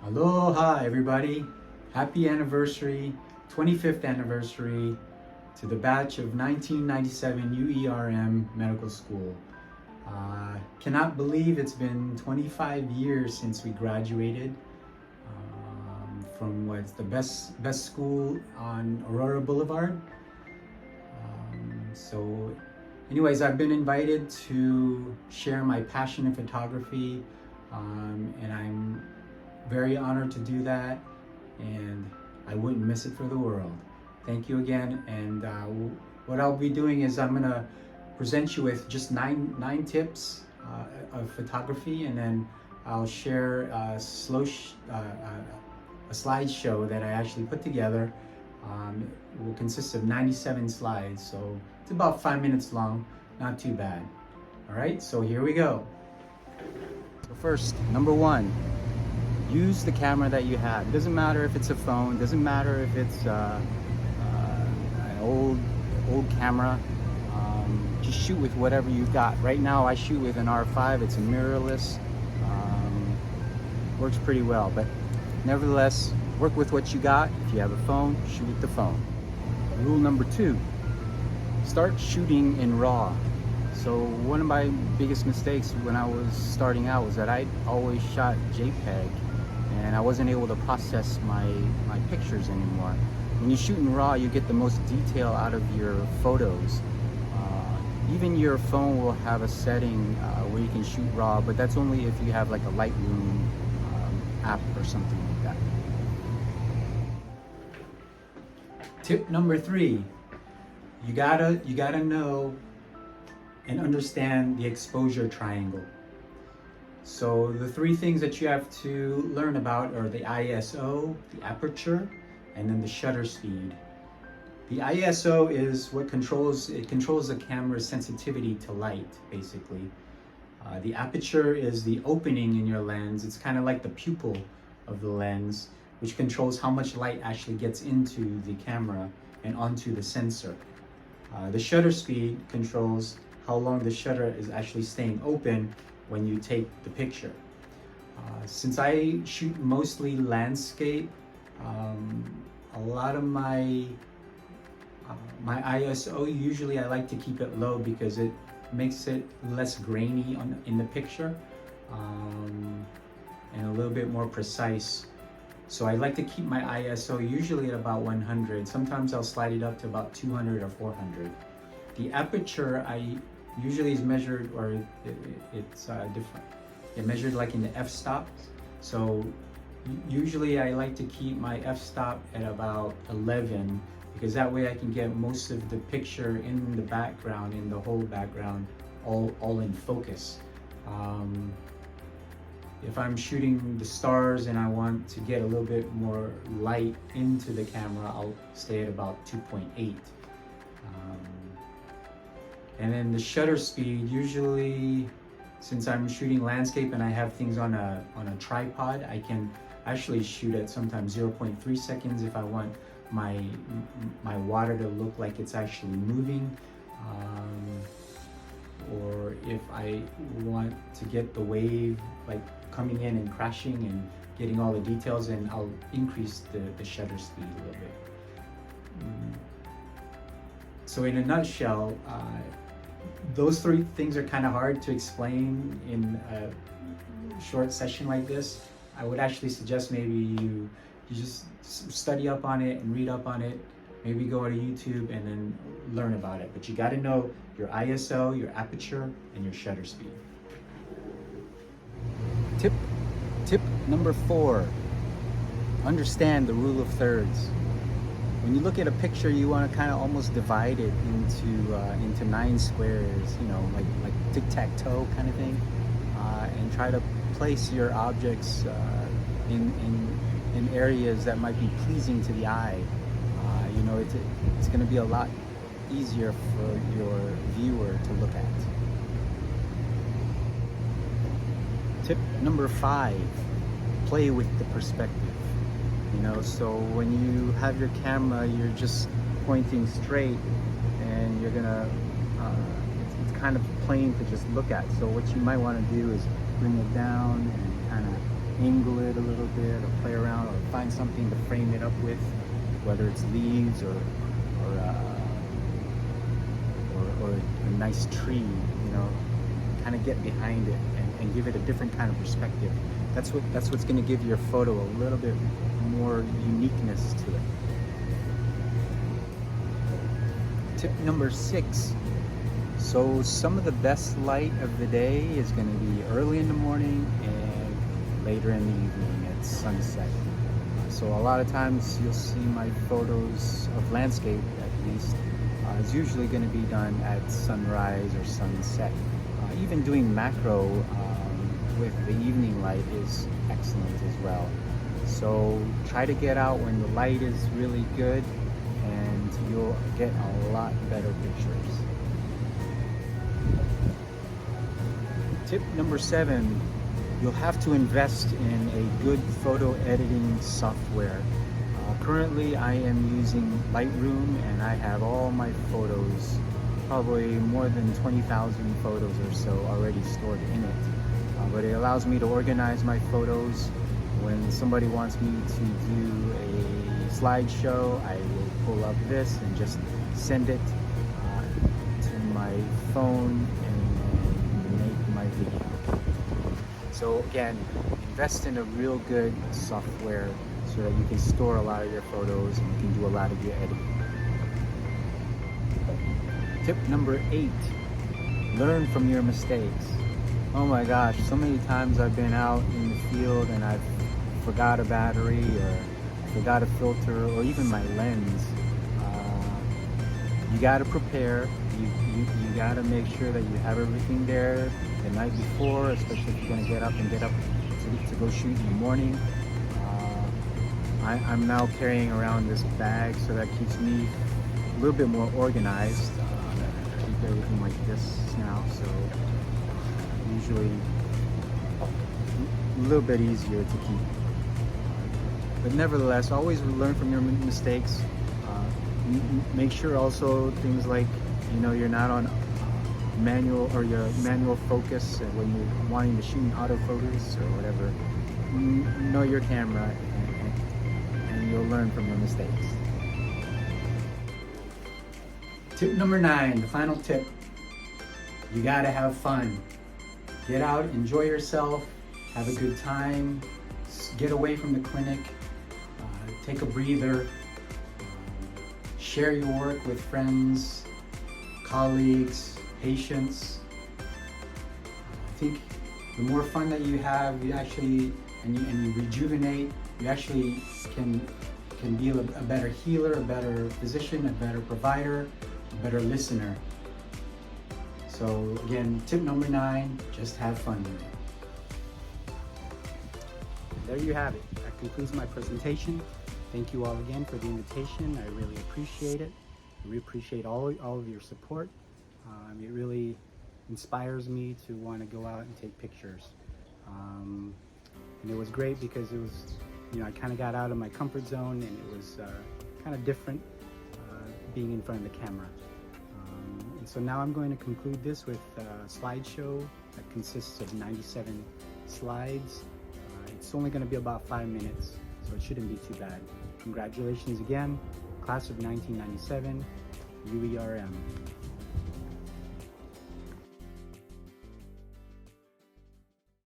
Aloha, everybody. Happy anniversary, 25th anniversary to the batch of 1997 UERM Medical School. Cannot believe it's been 25 years since we graduated from what's the best school on Aurora Boulevard. So anyways, I've been invited to share my passion in photography, and I'm very honored to do that, and I wouldn't miss it for the world. Thank you again. And what I'll be doing is I'm gonna present you with just nine tips of photography, and then I'll share a slideshow that I actually put together. It will consist of 97 slides, so it's about 5 minutes long, not too bad. All right, so here we go. So first, number one, use the camera that you have. It doesn't matter if it's a phone, doesn't matter if it's an old camera. Just shoot with whatever you've got. Right now I shoot with an R5, it's a mirrorless. Works pretty well, but nevertheless, work with what you got. If you have a phone, shoot with the phone. Rule number two, start shooting in RAW. So one of my biggest mistakes when I was starting out was that I always shot JPEG, and I wasn't able to process my pictures anymore. When you shoot in RAW, you get the most detail out of your photos. Even your phone will have a setting where you can shoot RAW, but that's only if you have like a Lightroom app or something like that. Tip number three, you gotta know and understand the exposure triangle. So the three things that you have to learn about are the ISO, the aperture, and then the shutter speed. The ISO is what controls the camera's sensitivity to light, basically. The aperture is the opening in your lens. It's kind of like the pupil of the lens, which controls how much light actually gets into the camera and onto the sensor. The shutter speed controls how long the shutter is actually staying open when you take the picture. Since I shoot mostly landscape, a lot of my ISO, usually I like to keep it low because it makes it less grainy in the picture, and a little bit more precise. So I like to keep my ISO usually at about 100. Sometimes I'll slide it up to about 200 or 400. The aperture usually is measured, or it's different. It's measured like in the f-stop. So usually I like to keep my f-stop at about 11, because that way I can get most of the picture in the background, in the whole background, all in focus. If I'm shooting the stars and I want to get a little bit more light into the camera, I'll stay at about 2.8. And then the shutter speed, usually, since I'm shooting landscape and I have things on a tripod, I can actually shoot at sometimes 0.3 seconds if I want my water to look like it's actually moving, or if I want to get the wave like coming in and crashing and getting all the details, and I'll increase the shutter speed a little bit. So in a nutshell, those three things are kind of hard to explain in a short session like this. I would actually suggest maybe you just study up on it and read up on it, maybe go to YouTube and then learn about it. But you got to know your ISO, your aperture, and your shutter speed. Tip number 4, understand the rule of thirds. When you look at a picture, you want to kind of almost divide it into 9 squares, you know, like tic-tac-toe kind of thing, and try to place your objects in areas that might be pleasing to the eye. You know, it's going to be a lot easier for your viewer to look at. Tip number 5, play with the perspective. You know, so when you have your camera, you're just pointing straight, and you're gonna, it's kind of plain to just look at. So what you might want to do is bring it down and kind of angle it a little bit, or play around, or find something to frame it up with, whether it's leaves or a nice tree, you know, kind of get behind it and give it a different kind of perspective. That's what's going to give your photo a little bit more uniqueness to it. Tip number 6. So some of the best light of the day is going to be early in the morning and later in the evening at sunset. So a lot of times you'll see my photos of landscape, at least, is usually going to be done at sunrise or sunset. Even doing macro with the evening light is excellent as well. So try to get out when the light is really good and you'll get a lot better pictures. Tip number 7, you'll have to invest in a good photo editing software. Currently I am using Lightroom and I have all my photos, probably more than 20,000 photos or so already stored in it. But it allows me to organize my photos. When somebody wants me to do a slideshow, I will pull up this and just send it to my phone and make my video. So again, invest in a real good software so that you can store a lot of your photos and you can do a lot of your editing. Tip number 8, learn from your mistakes. Oh my gosh, so many times I've been out in the field and I've forgot a battery or forgot a filter or even my lens. You gotta prepare. You gotta make sure that you have everything there the night before, especially if you're gonna get up to go shoot in the morning. I'm now carrying around this bag, so that keeps me a little bit more organized. I keep everything like this now, so usually a little bit easier to keep. But nevertheless, always learn from your mistakes. Make sure also things like, you know, you're not on manual or your manual focus when you're wanting to shoot in autofocus or whatever. Know your camera and you'll learn from your mistakes. Tip number 9, the final tip. You gotta have fun. Get out, enjoy yourself, have a good time, get away from the clinic, take a breather, share your work with friends, colleagues, patients. I think the more fun that you have, you actually, and you rejuvenate, you actually can be a better healer, a better physician, a better provider, a better listener. So again, tip number 9, just have fun with it. There you have it. That concludes my presentation. Thank you all again for the invitation. I really appreciate it. I really appreciate all of your support. It really inspires me to want to go out and take pictures. And it was great because it was, you know, I kind of got out of my comfort zone and it was kind of different being in front of the camera. And so now I'm going to conclude this with a slideshow that consists of 97 slides. It's only going to be about 5 minutes, so it shouldn't be too bad. Congratulations again, class of 1997, UERM.